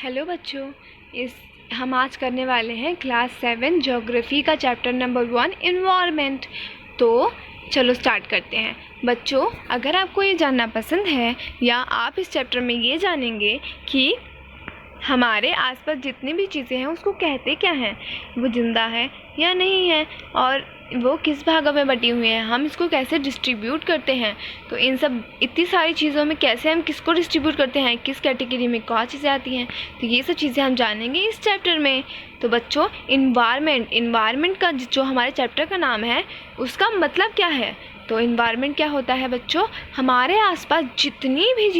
Hello बच्चों, इस हम आज करने वाले हैं क्लास 7 ज्योग्राफी का चैप्टर नंबर 1 इन्वायरमेंट। तो चलो स्टार्ट करते हैं। बच्चों, अगर आपको ये जानना पसंद है या आप इस चैप्टर में ये जानेंगे कि हमारे आसपास जितनी भी चीज़ें हैं उसको कहते क्या हैं, वो ज़िंदा है या नहीं है, और वो किस भागों में बटी हुई हैं, हम इसको कैसे डिस्ट्रीब्यूट करते हैं, तो इन सब इतनी सारी चीज़ों में कैसे हम किसको डिस्ट्रीब्यूट करते हैं, किस कैटेगरी में कौन चीज़ें आती हैं, तो ये सब चीज़ें हम जानेंगे इस चैप्टर में। तो बच्चों, इन्वायरमेंट का जो हमारे चैप्टर का नाम है उसका मतलब क्या है? तो इन्वायरमेंट क्या होता है बच्चों? हमारे आसपास जितनी भी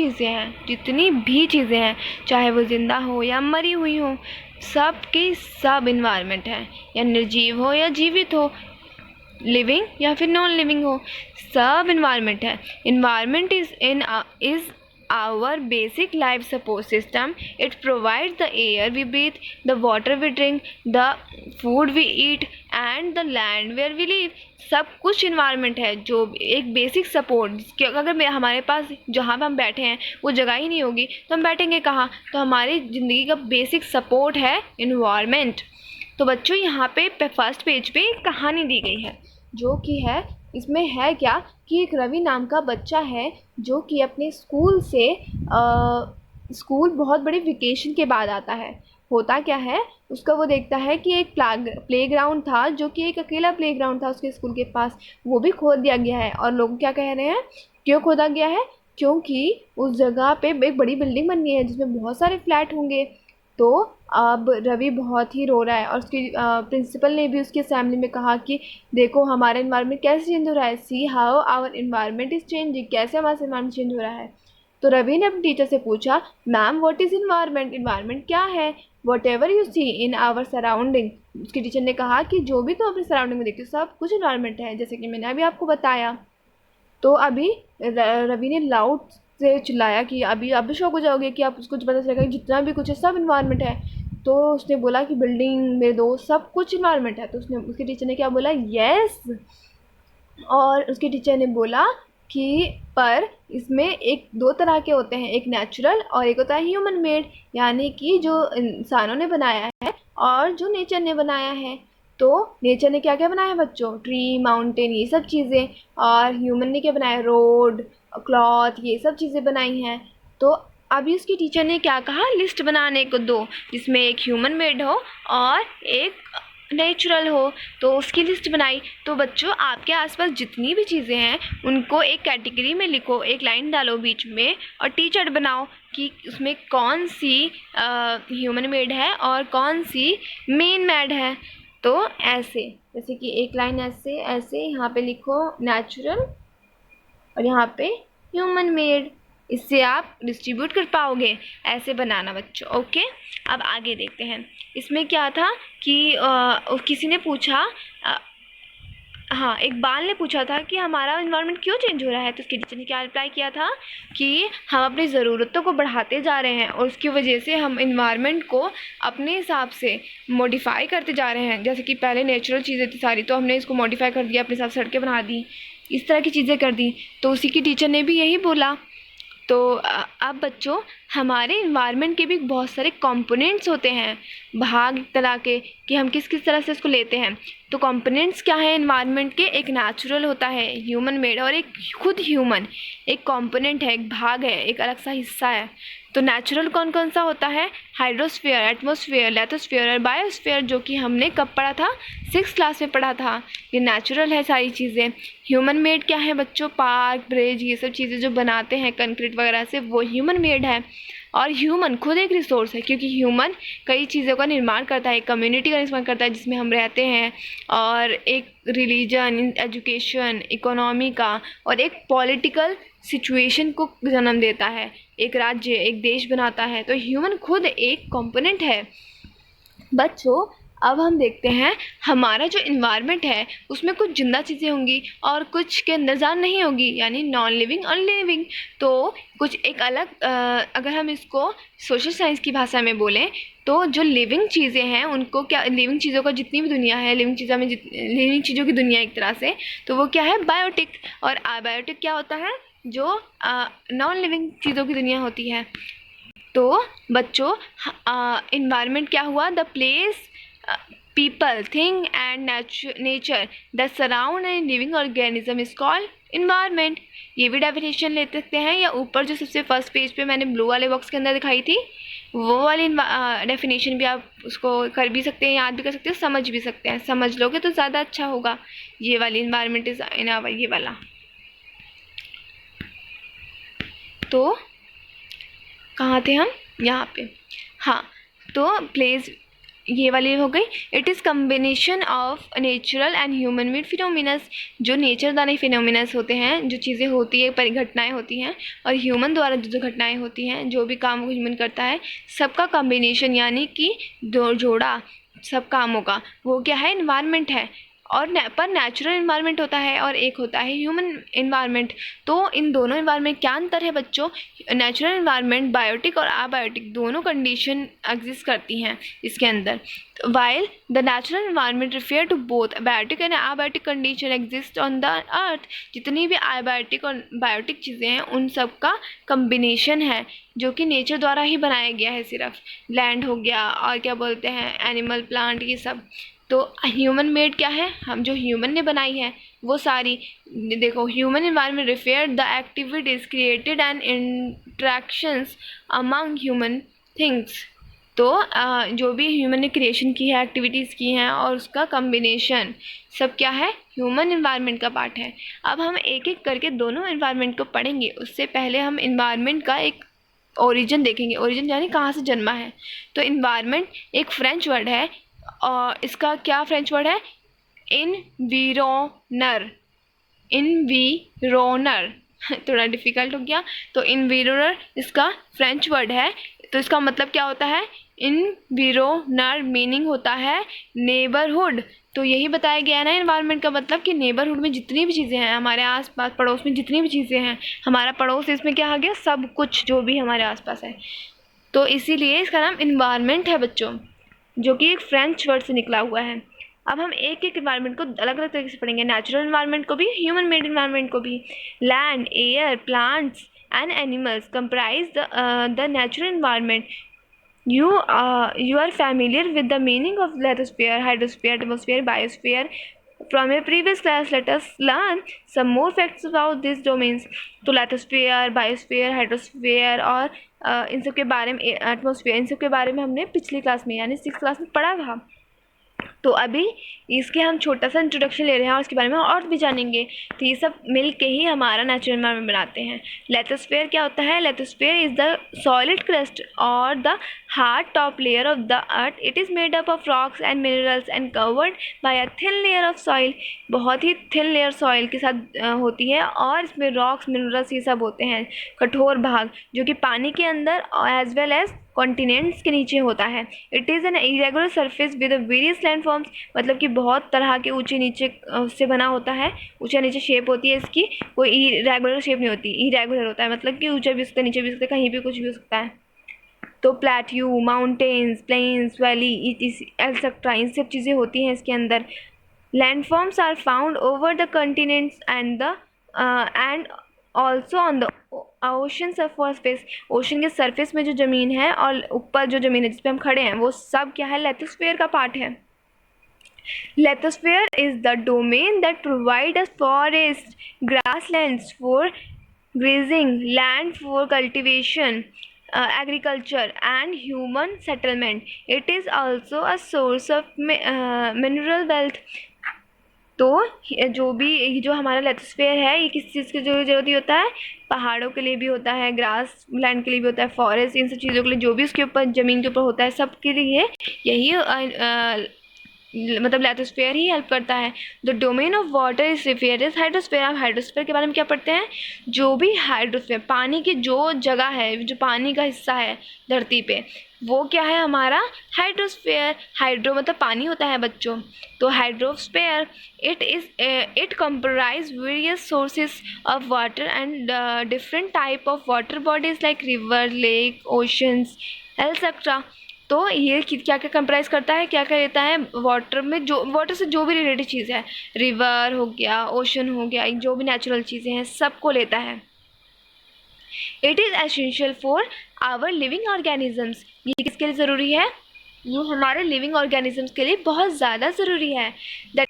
चीज़ें हैं, चाहे वो ज़िंदा हो या मरी हुई हो, सब की सब इन्वायरमेंट है, या निर्जीव हो या जीवित हो, लिविंग या फिर नॉन लिविंग हो, सब इन्वायरमेंट है। Environment is our basic life support system. It provides the air we breathe, the water we drink, the food we eat and the land where we live. सब कुछ environment है, जो एक basic support. अगर हमारे पास जहाँ पे हम बैठे हैं वो जगह ही नहीं होगी तो हम बैठेंगे कहाँ? तो हमारी ज़िंदगी का बेसिक सपोर्ट है इन्वायरमेंट। तो बच्चों, यहाँ पे फर्स्ट पेज पे एक कहानी दी गई है, जो कि है, इसमें है क्या कि एक रवि नाम का बच्चा है जो कि अपने स्कूल से स्कूल बहुत बड़े वेकेशन के बाद आता है। होता क्या है, उसका वो देखता है कि एक प्लेग्राउंड था, जो कि एक अकेला प्लेग्राउंड था उसके स्कूल के पास, वो भी खोद दिया गया है। और लोग क्या कह रहे हैं, क्यों खोदा गया है? क्योंकि उस जगह पे एक बड़ी बिल्डिंग बननी है जिसमें बहुत सारे फ्लैट होंगे। तो अब रवि बहुत ही रो रहा है, और उसकी प्रिंसिपल ने भी उसकी असेंबली में कहा कि देखो हमारा इन्वायरमेंट कैसे चेंज हो रहा है, see how our environment is changing, कैसे हमारा इन्वायरमेंट चेंज हो रहा है। तो रवि ने अपनी टीचर से पूछा, ma'am what is environment, environment क्या है? Whatever you see in our surrounding. उसकी टीचर ने कहा कि जो भी तुम अपनी सराउंडिंग में देखते हो सब कुछ इन्वायरमेंट है, जैसे कि मैंने अभी आपको बताया। तो अभी रवि ने लाउड से चिल्लाया कि अभी आप भी शौक हो जाओगे कि आप उसको पता चलेगा कि जितना भी कुछ है सब इन्वायरमेंट है। तो उसने बोला कि बिल्डिंग, मेरे दोस्त, सब कुछ इन्वायरमेंट है। तो उसके टीचर ने क्या बोला, यस। और उसके टीचर ने बोला कि पर इसमें एक दो तरह के होते हैं, एक नेचुरल और एक होता है ह्यूमन मेड, यानी कि जो इंसानों ने बनाया है और जो नेचर ने बनाया है। तो नेचर ने क्या क्या बनाया है बच्चों? ट्री, माउंटेन, ये सब चीज़ें। और ह्यूमन ने क्या बनाया? रोड, क्लॉथ, ये सब चीज़ें बनाई हैं। तो अभी उसकी टीचर ने क्या कहा, लिस्ट बनाने को दो, जिसमें एक ह्यूमन मेड हो और एक नेचुरल हो। तो उसकी लिस्ट बनाई। तो बच्चों, आपके आसपास जितनी भी चीज़ें हैं उनको एक कैटेगरी में लिखो, एक लाइन डालो बीच में और टी-चार्ट बनाओ कि उसमें कौन सी ह्यूमन मेड है और कौन सी मेन मेड है। तो ऐसे, जैसे कि एक लाइन ऐसे ऐसे यहाँ पे लिखो नेचुरल और यहाँ पे ह्यूमन मेड, इससे आप डिस्ट्रीब्यूट कर पाओगे। ऐसे बनाना बच्चों, ओके। अब आगे देखते हैं। इसमें क्या था कि किसी ने पूछा, हाँ, इकबाल ने पूछा था कि हमारा इन्वायरमेंट क्यों चेंज हो रहा है। तो उसकी टीचर ने क्या रिप्लाई किया था कि हम अपनी ज़रूरतों को बढ़ाते जा रहे हैं और उसकी वजह से हम इन्वायरमेंट को अपने हिसाब से मॉडिफाई करते जा रहे हैं। जैसे कि पहले नेचुरल चीज़ें थी सारी, तो हमने इसको मॉडिफाई कर दिया, अपने हिसाब से सड़कें बना दी, इस तरह की चीज़ें कर दी। तो उसी की टीचर ने भी यही बोला। तो अब बच्चों, हमारे इन्वायरमेंट के भी बहुत सारे कंपोनेंट्स होते हैं, भाग एक तरह के, कि हम किस किस तरह से इसको लेते हैं। तो कंपोनेंट्स क्या है इन्वायरमेंट के? एक नेचुरल होता है, ह्यूमन मेड, और एक खुद ह्यूमन, एक कंपोनेंट है, एक भाग है, एक अलग सा हिस्सा है। तो नेचुरल कौन कौन सा होता है? हाइड्रोस्फीयर, एटमॉस्फेयर, लिथोस्फीयर और बायोस्फीयर, जो कि हमने कब पढ़ा था? 6th क्लास में पढ़ा था। ये नेचुरल है सारी चीज़ें। ह्यूमन मेड क्या है बच्चों? पार्क, ब्रिज, ये सब चीज़ें जो बनाते हैं कंक्रीट वगैरह से, वो ह्यूमन मेड है। और ह्यूमन खुद एक रिसोर्स है, क्योंकि ह्यूमन कई चीज़ों का निर्माण करता है, एक कम्युनिटी का निर्माण करता है जिसमें हम रहते हैं, और एक रिलीजन, एजुकेशन, इकोनॉमी का, और एक पॉलिटिकल सिचुएशन को जन्म देता है, एक राज्य, एक देश बनाता है। तो ह्यूमन खुद एक कंपोनेंट है। बच्चों, अब हम देखते हैं हमारा जो इन्वायरमेंट है उसमें कुछ जिंदा चीज़ें होंगी और कुछ के अंदर जान नहीं होगी, यानी नॉन लिविंग और लिविंग। तो कुछ एक अलग, अगर हम इसको सोशल साइंस की भाषा में बोलें तो जो लिविंग चीज़ें हैं उनको क्या, लिविंग चीज़ों का जितनी भी दुनिया है, लिविंग चीज़ों की दुनिया एक तरह से, तो वो क्या है? बायोटिक। और अबायोटिक क्या होता है? जो नॉन लिविंग चीज़ों की दुनिया होती है। तो बच्चों इन्वायरमेंट क्या हुआ? The place people, thing and nature that surround and living organism is called environment। ये भी डेफिनेशन ले सकते हैं, या ऊपर जो सबसे फर्स्ट पेज पे मैंने ब्लू वाले बॉक्स के अंदर दिखाई थी वो वाली डेफिनेशन भी आप उसको कर भी सकते हैं, याद भी कर सकते हैं, समझ भी सकते हैं। समझ लोगे तो ज़्यादा अच्छा होगा। ये वाली इन्वायरमेंट इज ये वाला। तो कहाँ थे हम? यहाँ पे। हाँ, तो प्लेस ये वाली हो गई। It is combination of natural and human made phenomenons. जो नेचर द्वारा फिनोमिनस होते हैं, जो चीज़ें होती है, परिघटनाएँ होती हैं, और ह्यूमन द्वारा जो घटनाएँ होती हैं, जो भी काम ह्यूमन करता है, सबका कम्बिनेशन यानी कि जोड़ा सब कामों का, वो क्या है? इन्वायरमेंट है। और पर नेचुरल इन्वायरमेंट होता है और एक होता है ह्यूमन इन्वायरमेंट। तो इन दोनों इन्वायरमेंट क्या अंतर है बच्चों? नेचुरल इन्वायरमेंट बायोटिक और अबायोटिक दोनों कंडीशन एग्जिस्ट करती हैं इसके अंदर। While the natural environment refer to both biotic and abiotic condition exist on the earth. जितनी भी अबायोटिक और बायोटिक चीज़ें हैं उन सब का कम्बिनेशन है, जो कि नेचर द्वारा ही बनाया गया है। सिर्फ लैंड हो गया और क्या बोलते हैं, एनिमल, प्लांट, ये सब। तो ह्यूमन मेड क्या है? हम जो ह्यूमन ने बनाई है वो सारी। देखो, human environment repair the activities created and interactions among human things. तो जो भी ह्यूमन ने क्रिएशन की है, एक्टिविटीज़ की हैं, और उसका कम्बिनेशन सब क्या है? ह्यूमन इन्वायरमेंट का पार्ट है। अब हम एक एक करके दोनों इन्वायरमेंट को पढ़ेंगे। उससे पहले हम इन्वायरमेंट का एक ओरिजिन देखेंगे। ओरिजिन यानी कहाँ से जन्मा है। तो इन्वायरमेंट एक फ्रेंच वर्ड है, और इसका क्या फ्रेंच वर्ड है? इनवीरोनर। इनवीरोनर थोड़ा डिफ़िकल्ट हो गया। तो इनवीरोनर इसका फ्रेंच वर्ड है। तो इसका मतलब क्या होता है? इनवीरोनर मीनिंग होता है नेबरहुड। तो यही बताया गया है ना इन्वायरमेंट का मतलब, कि नेबरहुड में जितनी भी चीज़ें हैं, हमारे आसपास पड़ोस में जितनी भी चीज़ें हैं, हमारा पड़ोस इसमें क्या आ गया? सब कुछ जो भी हमारे आसपास है। तो इसीलिए इसका नाम इन्वायरमेंट है बच्चों, जो कि एक फ्रेंच वर्ड से निकला हुआ है। अब हम एक एक इन्वायरमेंट को अलग अलग तरीके से पढ़ेंगे। नेचुरल इन्वायरमेंट को भी, ह्यूमन मेड इन्वायरमेंट को भी। Land, air, plants and animals comprise the natural environment. You are familiar with the meaning of lithosphere, hydrosphere, atmosphere, biosphere. From your previous class, let us learn some more facts about these domains. तो lithosphere, biosphere, hydrosphere और इन सब के बारे में, atmosphere, इन सब के बारे में हमने पिछली क्लास में यानी 6th क्लास में पढ़ा था। तो अभी इसके हम छोटा सा इंट्रोडक्शन ले रहे हैं और इसके बारे में और भी जानेंगे। तो ये सब मिल के ही हमारा नेचुरल इन्वायरमेंट बनाते हैं। लिथोस्फीयर क्या होता है? Lithosphere is the solid crust और the hard top layer of the earth. It is made up of rocks and minerals and covered by a thin layer of soil. बहुत ही thin layer soil के साथ होती है, और इसमें rocks, minerals, ये सब होते हैं, कठोर भाग, जो कि पानी के अंदर एज वेल एज कॉन्टिनेंट्स के नीचे होता है। It is an irregular surface with various landforms. मतलब कि बहुत तरह के ऊंचे नीचे से बना होता है। ऊंचा नीचे शेप होती है इसकी, कोई इरेगुलर शेप नहीं होती, इरेगुलर होता है। मतलब कि ऊंचा भी हो सकता है, नीचे भी हो सकता है, कहीं भी कुछ भी हो सकता है। तो plateau, mountains, plains, valley, etcetera, इन सब चीज़ें होती हैं इसके अंदर। Landforms are found over the continents and also on the ocean surface. Ocean के सरफेस में जो ज़मीन है और ऊपर जो ज़मीन है जिस पे हम खड़े हैं, वो सब क्या है? लिथोस्फीयर का पार्ट है। Lithosphere is the domain that provides us forests, grasslands for grazing, land for cultivation, agriculture and human settlement. It is also a source of mineral wealth. तो जो हमारा लिथोस्फीयर है, ये किस चीज़ की जरूरत होता है? पहाड़ों के लिए भी होता है, ग्रास लैंड के लिए भी होता है, फॉरेस्ट, इन सब चीज़ों के लिए, जो भी उसके ऊपर ज़मीन के ऊपर होता है, सब के लिए यही मतलब लिथोस्फीयर ही हेल्प करता है। The domain of water is repair is hydrosphere. आप हाइड्रोस्फीयर के बारे में क्या पढ़ते हैं? जो भी हाइड्रोस्फीयर, पानी की जो जगह है, जो पानी का हिस्सा है धरती पे, वो क्या है हमारा? हाइड्रोस्फीयर। हाइड्रो मतलब पानी होता है बच्चों। तो hydrosphere it comprise various sources of water and different type of water bodies like river, lake, oceans etcetera. तो ये क्या क्या कंप्राइज करता है, क्या क्या लेता है? वाटर में जो, वाटर से जो भी रिलेटेड चीज़ है, रिवर हो गया, ओशन हो गया, जो भी नेचुरल चीज़ें हैं, सबको लेता है। It is essential for our living organisms. ये किसके लिए ज़रूरी है? ये हमारे लिविंग ऑर्गेनिजम्स के लिए बहुत ज़्यादा ज़रूरी है। दैट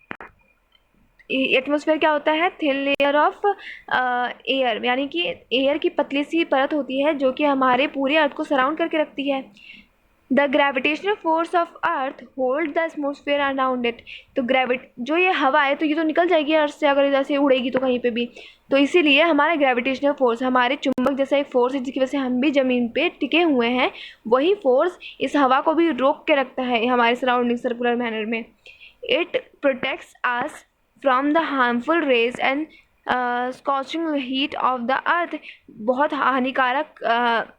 एटमॉस्फेयर क्या होता है? थिन लेयर ऑफ एयर, यानी कि एयर की पतली सी परत होती है जो कि हमारे पूरे अर्थ को सराउंड करके रखती है। The gravitational force of earth hold the atmosphere around it. तो जो ये हवा है तो ये तो निकल जाएगी अर्थ से, अगर इधर से उड़ेगी तो कहीं पे भी। तो इसीलिए हमारा ग्रेविटेशनल फोर्स, हमारे चुंबक जैसा एक फोर्स है जिसकी वजह से हम भी ज़मीन पे टिके हुए हैं, वही फोर्स इस हवा को भी रोक के रखता है हमारे सराउंडिंग सर्कुलर मैनर में। It protects us from the harmful rays and scorching heat of the अर्थ। बहुत हानिकारक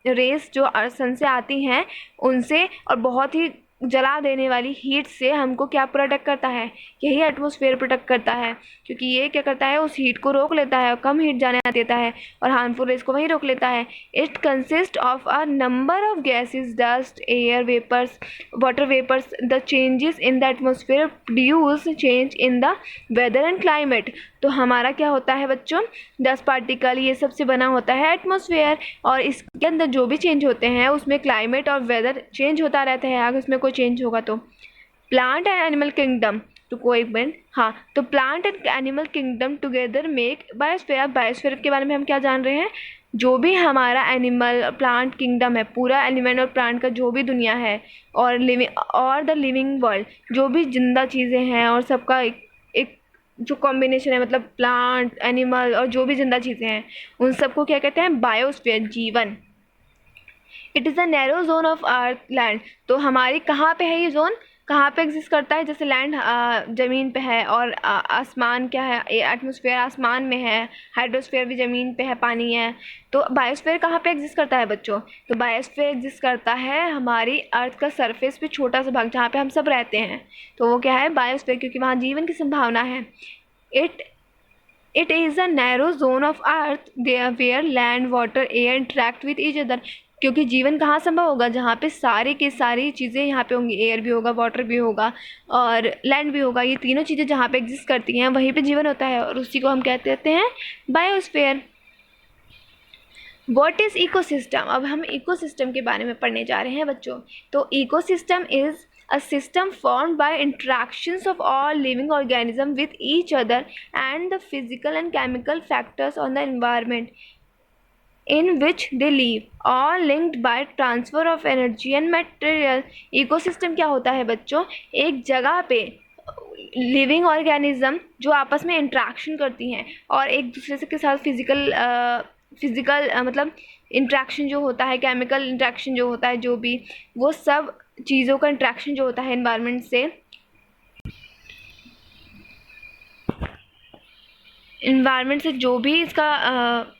रेस जो सन से आती हैं उनसे और बहुत ही जला देने वाली हीट से हमको क्या प्रोटेक्ट करता है? यही एटमॉस्फेयर प्रोटेक्ट करता है, क्योंकि ये क्या करता है? उस हीट को रोक लेता है, कम हीट जाने देता है और हार्मफुल रेस को वहीं रोक लेता है। It consist of a number of gases, dust, air vapours, water vapours. The changes in the atmosphere produce change in the weather and climate. तो हमारा क्या होता है बच्चों? 10 पार्टिकल ये सब से बना होता है एटमॉस्फेयर, और इसके अंदर जो भी चेंज होते हैं उसमें क्लाइमेट और वेदर चेंज होता रहता है। अगर इसमें कोई चेंज होगा तो प्लांट एंड एनिमल किंगडम, तो कोई मिनट, हाँ, तो plant and animal kingdom together make biosphere. अब बायोस्फीयर के बारे में हम क्या जान रहे हैं? जो भी हमारा एनिमल प्लांट किंगडम है, पूरा एनिमल और प्लांट का जो भी दुनिया है, और द लिविंग वर्ल्ड, जो भी जिंदा चीज़ें हैं और सबका एक जो कॉम्बिनेशन है, मतलब प्लांट, एनिमल और जो भी जिंदा चीज़ें हैं, उन सबको क्या कहते हैं? बायोस्फीयर, जीवन। It is a narrow zone of earth land. तो हमारी कहाँ पे है ये जोन? कहाँ पे एग्जिस्ट करता है? जैसे लैंड ज़मीन पे है, और आसमान क्या है? एटमॉस्फेयर आसमान में है, हाइड्रोस्फेयर भी ज़मीन पे है, पानी है। तो बायोस्फीयर कहाँ पे एग्जिस्ट करता है बच्चों? तो बायोस्फीयर एग्जिस्ट करता है हमारी अर्थ का सरफेस पे, छोटा सा भाग जहाँ पे हम सब रहते हैं, तो वो क्या है? बायोस्फीयर, क्योंकि वहाँ जीवन की संभावना है। It is a narrow zone of earth there where land, water, air interact with each other। क्योंकि जीवन कहाँ संभव होगा? जहाँ पे सारे की सारी चीज़ें यहाँ पे होंगी, एयर भी होगा, वाटर भी होगा और लैंड भी होगा। ये तीनों चीज़ें जहाँ पे एग्जिस्ट करती हैं वहीं पे जीवन होता है, और उसी को हम कहते हैं बायोस्फीयर। What is ecosystem? अब हम इकोसिस्टम के बारे में पढ़ने जा रहे हैं बच्चों। तो ecosystem is a system formed by interactions of all living organisms with each other and the physical and chemical factors on the environment in which they live, all linked by transfer of energy and material। ecosystem क्या होता है बच्चों? एक जगह पे living organism जो आपस में इंट्रैक्शन करती हैं और एक दूसरे से के साथ फिज़िकल मतलब इंट्रैक्शन जो होता है, केमिकल इंट्रैक्शन जो होता है, जो भी वो सब चीज़ों का इंट्रैक्शन जो होता है एनवायरनमेंट से, जो भी इसका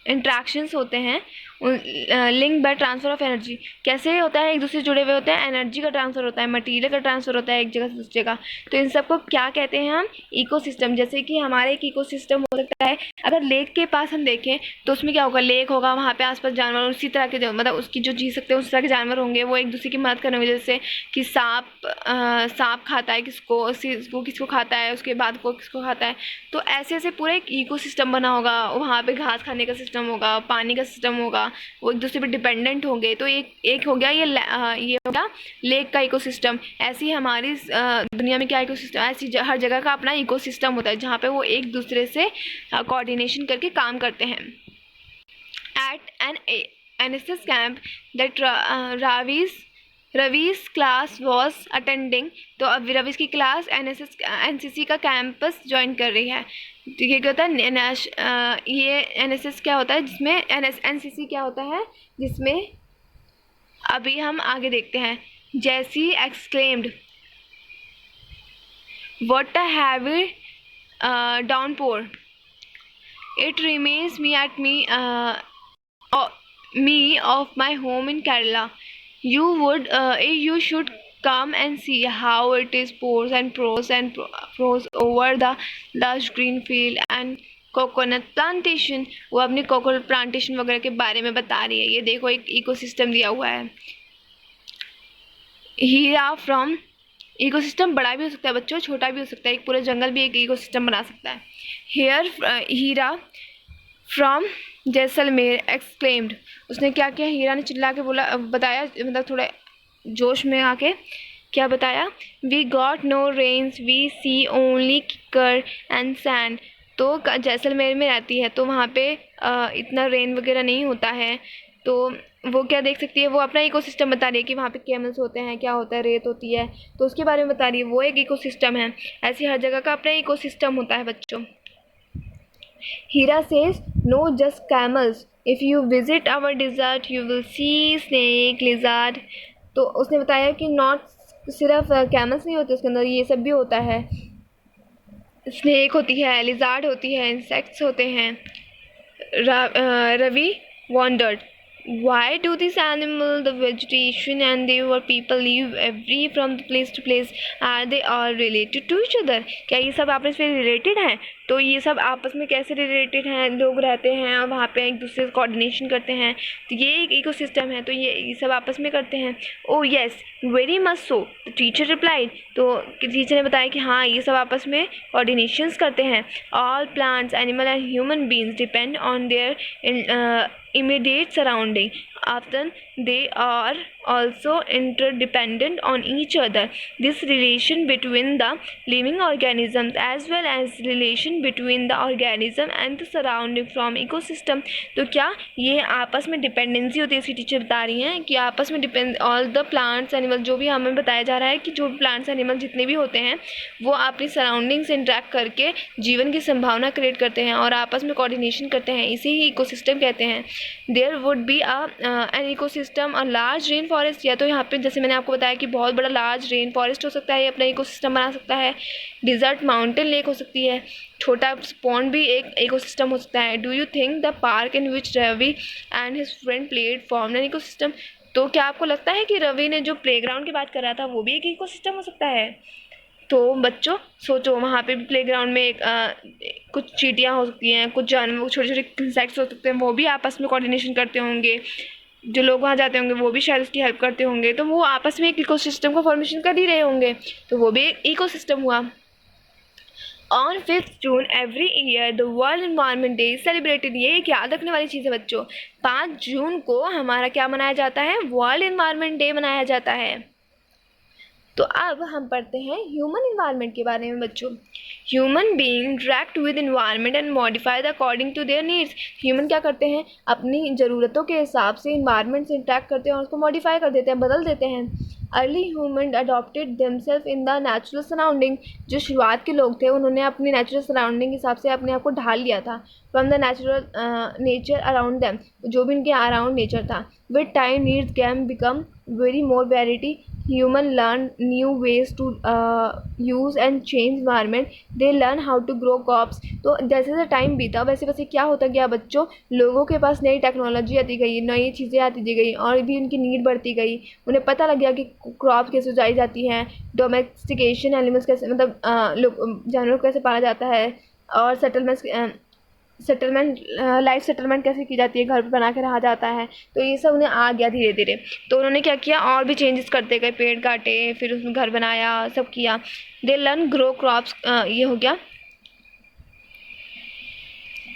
इंट्रैक्शंस होते हैं, link by transfer of energy. कैसे होता है? एक दूसरे से जुड़े हुए होते हैं, एनर्जी का ट्रांसफ़र होता है, मटेरियल का ट्रांसफ़र होता है एक जगह से दूसरी जगह। तो इन सबको क्या कहते हैं हम? इकोसिस्टम। जैसे कि हमारे एक इकोसिस्टम हो सकता है, अगर लेक के पास हम देखें तो उसमें क्या होगा? लेक होगा, वहाँ पे आसपास जानवर उसी तरह के, जो मतलब उसकी जो जी सकते हैं उस तरह के जानवर होंगे, वो एक दूसरे की मदद करेंगे। जैसे कि सांप खाता है किसको खाता है, उसके बाद को किसको खाता है। तो ऐसे ऐसे पूरा एक इकोसिस्टम बना होगा, वहाँ पे घास खाने का सिस्टम होगा, पानी का सिस्टम होगा, वो एक दूसरे पे डिपेंडेंट होंगे। तो एक हो गया ये हो गया लेक का इकोसिस्टम। ऐसे ही हमारी दुनिया में क्या इकोसिस्टम, ऐसी हर जगह का अपना इकोसिस्टम होता है जहाँ पे वो एक दूसरे से कोऑर्डिनेशन करके काम करते हैं। At an NSS camp that Ravi's class was attending. तो अब रवीज की क्लास NCC का कैंपस ज्वाइन कर रही है। तो ये क्या होता है? ये NSS क्या होता है जिसमें NCC क्या होता है जिसमें अभी हम आगे देखते हैं। जैसी exclaimed, what a heavy downpour, it remains me at me of my home in Kerala. You should come and see how it is pours over the lush green field and coconut plantation. वो अपनी coconut plantation वगैरह के बारे में बता रही है। ये देखो एक इकोसिस्टम दिया हुआ है। हीरा फ्रॉम, इकोसिस्टम बड़ा भी हो सकता है बच्चों, छोटा भी हो सकता है। एक पूरा जंगल भी एक इकोसिस्टम बना सकता है। हीरा फ्रॉम जैसलमेर एक्सक्लेम्ड, उसने क्या किया, हीरा ने चिल्ला के बोला, बताया, मतलब थोड़ा जोश में आके क्या बताया, we got no rains we see only kikar and sand. तो जैसलमेर में रहती है तो वहाँ पे इतना रेन वगैरह नहीं होता है, तो वो क्या देख सकती है, वो अपना इकोसिस्टम बता रही है कि वहाँ पे कैमल्स होते हैं, क्या होता है, रेत होती है, तो उसके बारे में बता रही है, वो एक इकोसिस्टम है। ऐसी हर जगह का अपना इकोसिस्टम होता है बच्चों। Heera says no just camels, if you visit our desert you will see snake lizard. तो उसने बताया कि नॉट सिर्फ कैमल्स नहीं होते उसके अंदर, ये सब भी होता है, स्नेक होती है, लिजार्ड होती है, इंसेक्ट्स होते हैं। Ravi wondered, why do these animals, the vegetation and their people live every from the place to place? Are they all related to each other? क्या ये सब आपस में रिलेटेड हैं? तो ये सब आपस में कैसे रिलेटेड हैं, लोग रहते हैं और वहाँ पे एक दूसरे से कोऑर्डिनेशन करते हैं, तो ये एक इकोसिस्टम है, तो ये सब आपस में करते हैं। ओ yes very much so, teacher replied, तो टीचर ने बताया कि हाँ ये सब आपस में कोऑर्डिनेशंस करते हैं। All plants animal and human beings depend on their immediate surrounding, often they are also interdependent on each other. This relation between the living organisms as well as relation between the organism and the surrounding from ecosystem, तो क्या ये आपस में dependency होती है, इसकी teacher बता रही हैं कि आपस में depend, all the plants animal, जो भी हमें बताया जा रहा है कि जो प्लांट्स एनिमल जितने भी होते हैं वो अपनी सराउंडिंग से इंटरेक्ट करके जीवन की संभावना क्रिएट करते हैं और आपस में कोऑर्डिनेशन करते हैं, इसे ही इकोसिस्टम कहते हैं। There would be an ecosystem a large rain forest, या तो यहाँ पे जैसे मैंने आपको बताया कि बहुत बड़ा लार्ज रेन फॉरेस्ट हो सकता है, ये अपना इकोसिस्टम बना सकता है। डिजर्ट माउंटेन लेक हो सकती है, छोटा पॉन्ड भी एक इकोसिस्टम हो सकता है। Do you think the park in which Ravi and his friend played form an ecosystem, तो क्या आपको लगता है कि रवि ने जो प्लेग्राउंड की बात कर रहा था वो भी एक इकोसिस्टम हो सकता है? तो बच्चों सोचो, वहाँ पे भी प्लेग्राउंड में कुछ चींटियाँ हो सकती हैं, कुछ जानवर, छोटे छोटे इंसेक्ट्स हो सकते हैं, वो भी आपस में कोऑर्डिनेशन करते होंगे, जो लोग वहाँ जाते होंगे वो भी शायद उसकी हेल्प करते होंगे, तो वो आपस में एक इकोसिस्टम का फॉर्मेशन कर ही रहे होंगे, तो वो भी एक इकोसिस्टम हुआ। On 5 June every year the world environment day is celebrated, ये एक याद रखने वाली चीज़ है बच्चों, 5 जून को हमारा क्या मनाया जाता है, वर्ल्ड इन्वायरमेंट डे मनाया जाता है। तो अब हम पढ़ते हैं ह्यूमन इन्वायरमेंट के बारे में बच्चों। Human being interact with environment and modify the according to their needs, human क्या करते हैं, अपनी ज़रूरतों के हिसाब से इन्वायरमेंट से इंटरेक्ट करते हैं और उसको मॉडिफाई कर देते हैं, बदल देते हैं। Early human adopted themselves in the natural surrounding, जो शुरुआत के लोग थे उन्होंने अपनी नेचुरल सराउंडिंग के हिसाब से अपने आप को ढाल लिया था, from the natural nature around them, जो भी उनके अराउंड नेचर था। With time needs can become very more variety, human learn new ways to use and change environment, they learn how to grow crops। तो जैसे जैसे time बीता वैसे वैसे क्या होता गया बच्चों, लोगों के पास नई टेक्नोलॉजी आती गई, नई चीज़ें आती दी गई और भी उनकी नीड बढ़ती गई, उन्हें पता लग गया कि क्रॉप कैसे उगाई जाती हैं, डोमेस्टिकेशन एनिमल्स कैसे, मतलब जानवरों को कैसे पाला जाता है, और सेटलमेंट लाइफ सेटलमेंट कैसे की जाती है, घर पर बना के रहा जाता है, तो ये सब उन्हें आ गया धीरे धीरे। तो उन्होंने क्या किया, और भी चेंजेस करते गए, पेड़ काटे, फिर उसमें घर बनाया, सब किया। दे लर्न ग्रो क्रॉप्स, ये हो गया।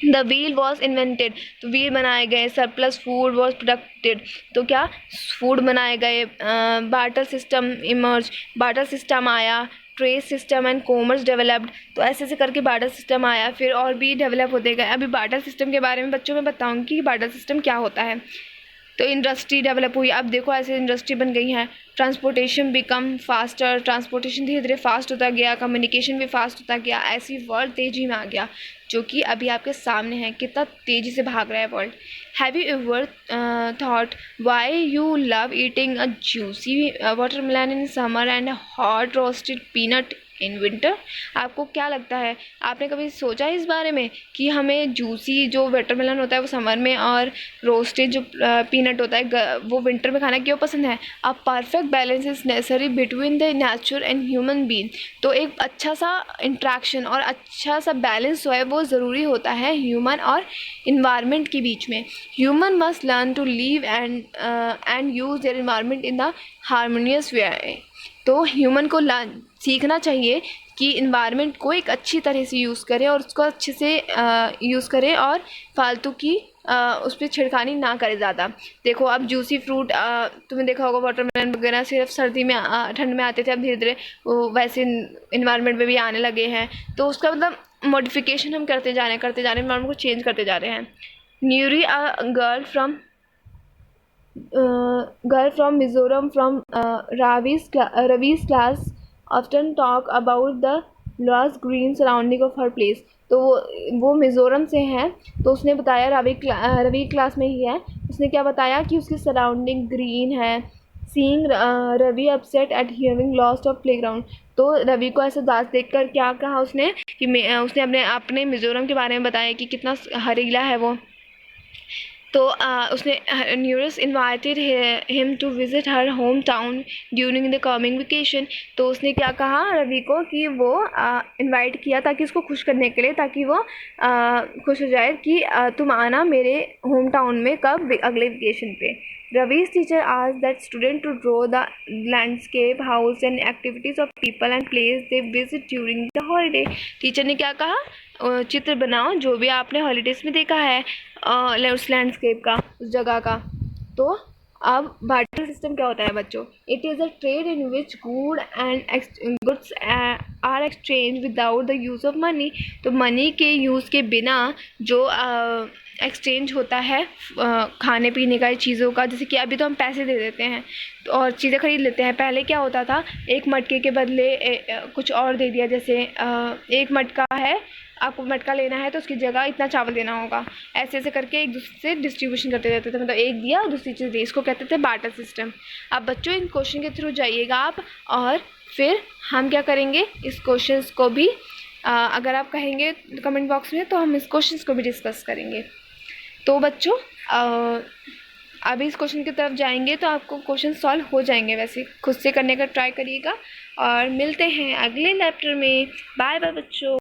द व्हील वॉज इन्वेंटेड, तो व्हील बनाए गए। सरप्लस फूड वॉज प्रोडक्टेड, तो क्या फूड बनाए गए। Barter system emerge, barter system आया। Trade system and commerce developed, तो ऐसे ऐसे करके बार्टर सिस्टम आया, फिर और भी डेवलप होते गए। अभी बार्टर सिस्टम के बारे में बच्चों में बताऊंगी कि बार्टर सिस्टम क्या होता है। तो इंडस्ट्री डेवलप हुई, अब देखो ऐसे इंडस्ट्री बन गई है। ट्रांसपोर्टेशन बिकम फास्टर, ट्रांसपोर्टेशन धीरे धीरे फास्ट होता गया, कम्युनिकेशन भी फास्ट होता गया, ऐसी वर्ल्ड तेज़ी में आ गया जो कि अभी आपके सामने है, कितना तेज़ी से भाग रहा है world. Have you ever thought why you love eating a juicy watermelon in summer and hot roasted peanut in winter, आपको क्या लगता है, आपने कभी सोचा है इस बारे में कि हमें जूसी जो वाटरमेलन होता है वो समर में और रोस्टेड जो पीनट होता है वो विंटर में खाना क्यों पसंद है? A perfect balance is necessary between the nature and human being, तो एक अच्छा सा इंट्रैक्शन और अच्छा सा बैलेंस जो है वो ज़रूरी होता है ह्यूमन और इन्वायरमेंट के बीच में। Human must learn to live and use their environment in the harmonious way, तो ह्यूमन को सीखना चाहिए कि इन्वायरमेंट को एक अच्छी तरह से यूज़ करें और उसको अच्छे से यूज़ करें और फालतू की उस पर छिड़कानी ना करें ज़्यादा। देखो अब जूसी फ्रूट तुमने देखा होगा, वाटरमेलन वगैरह सिर्फ सर्दी में ठंड में आते थे, अब धीरे धीरे वो वैसे इन्वायरमेंट में भी आने लगे हैं। तो उसका मतलब मॉडिफिकेशन हम करते जा रहे हैं, इन्वायरमेंट को चेंज करते जा रहे हैं। Neuri a girl from Mizoram from Ravi's class often talk about the lush green surrounding of her place. तो वो मिज़ोरम से है, तो उसने बताया, रवि क्लास में ही है, उसने क्या बताया कि उसकी सराउंडिंग ग्रीन है। Seeing Ravi upset at hearing lost of playground, तो रवि को ऐसा उदास देखकर क्या कहा उसने कि उसने अपने मिज़ोरम के बारे में बताया कि कितना हरीला है वो। तो उसने न्यूरस invited him to visit her home town during the coming vacation. तो उसने क्या कहा रवि को कि वो इनवाइट किया ताकि उसको खुश करने के लिए, ताकि वो खुश हो जाए कि तुम आना मेरे होम टाउन में कब, अगले वेकेशन पे। रवि's teacher asked that student to draw the landscape, house and activities of people and place they visit during the holiday. Teacher ने क्या कहा, चित्र बनाओ जो भी आपने हॉलीडेज में देखा है उस लैंडस्केप का, उस जगह का। तो अब बार्टर सिस्टम क्या होता है बच्चों? It is a trade in which goods are exchange without the use of money. तो मनी के यूज़ के बिना जो एक्सचेंज होता है खाने पीने का चीज़ों का, जैसे कि अभी तो हम पैसे दे देते हैं तो और चीज़ें ख़रीद लेते हैं। पहले क्या होता था, एक मटके के बदले कुछ और दे दिया, जैसे एक मटका है, आपको मटका लेना है तो उसकी जगह इतना चावल देना होगा, ऐसे ऐसे करके एक दूसरे से डिस्ट्रीब्यूशन करते रहते थे, मतलब एक दिया दूसरी चीज़ दी, इसको कहते थे बार्टर सिस्टम। अब बच्चों इन क्वेश्चन के थ्रू जाइएगा आप, और फिर हम क्या करेंगे, इस क्वेश्चंस को भी अगर आप कहेंगे कमेंट बॉक्स में तो हम इस क्वेश्चंस को भी डिस्कस करेंगे। तो बच्चों अभी इस क्वेश्चन की तरफ जाएंगे तो आपको क्वेश्चन सॉल्व हो जाएंगे, वैसे खुद से करने का ट्राई करिएगा, और मिलते हैं अगले चैप्टर में। बाय बाय बच्चों।